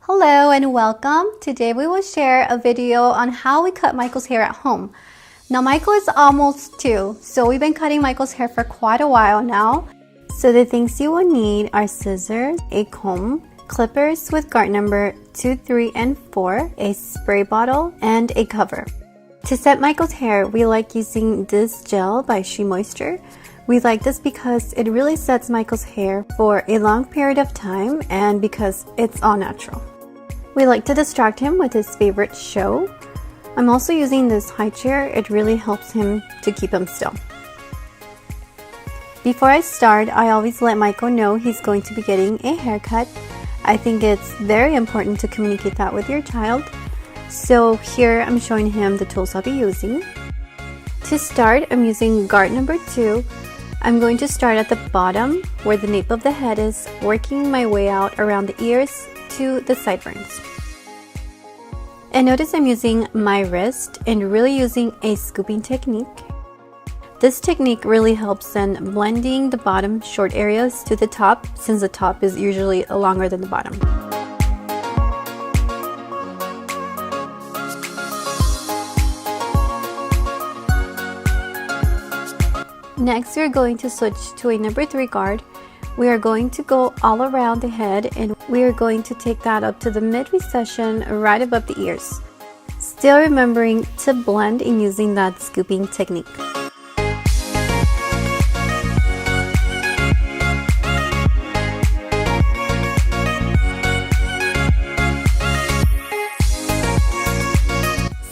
Hello and welcome. Today we will share a video on how we cut Michael's hair at home. Now Michael is almost 2, so we've been cutting Michael's hair for quite a while now. So the things you will need are scissors, a comb, clippers with guard number 2, 3, and 4, a spray bottle, and a cover. To set Michael's hair, we like using this gel by She Moisture. We like this because it really sets Michael's hair for a long period of time and because it's all natural. We like to distract him with his favorite show. I'm also using this high chair. It really helps him to keep him still. Before I start, I always let Michael know he's going to be getting a haircut. I think it's very important to communicate that with your child. So here I'm showing him the tools I'll be using. To start, I'm using guard number 2. I'm going to start at the bottom where the nape of the head is, working my way out around the ears to the sideburns. And notice I'm using my wrist and really using a scooping technique. This technique really helps in blending the bottom short areas to the top, since the top is usually longer than the bottom. Next, we're going to switch to a number 3 guard. We are going to go all around the head and we are going to take that up to the mid-recession right above the ears. Still remembering to blend in using that scooping technique.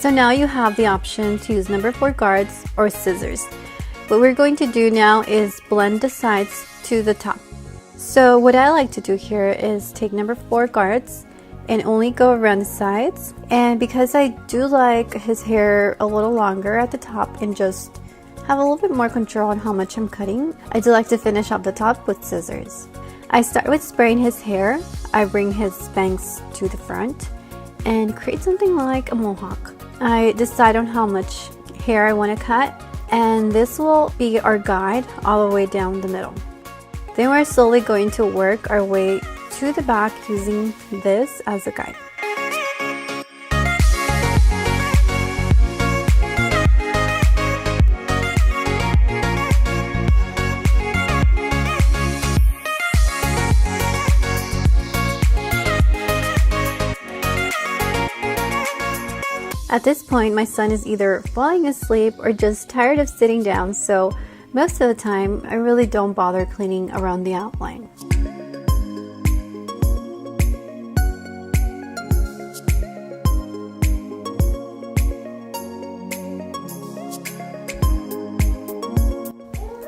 So now you have the option to use number 4 guards or scissors. What we're going to do now is blend the sides to the top. So what I like to do here is take number 4 guards and only go around the sides. And because I do like his hair a little longer at the top and just have a little bit more control on how much I'm cutting, I do like to finish off the top with scissors. I start with spraying his hair. I bring his bangs to the front and create something like a mohawk. I decide on how much hair I want to cut, and this will be our guide all the way down the middle. Then we're slowly going to work our way to the back using this as a guide. At this point, my son is either falling asleep or just tired of sitting down, so most of the time, I really don't bother cleaning around the outline.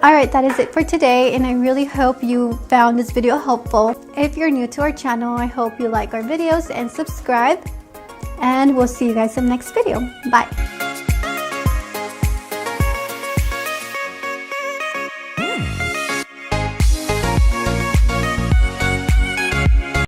Alright, that is it for today, and I really hope you found this video helpful. If you're new to our channel, I hope you like our videos and subscribe. And we'll see you guys in the next video. Bye!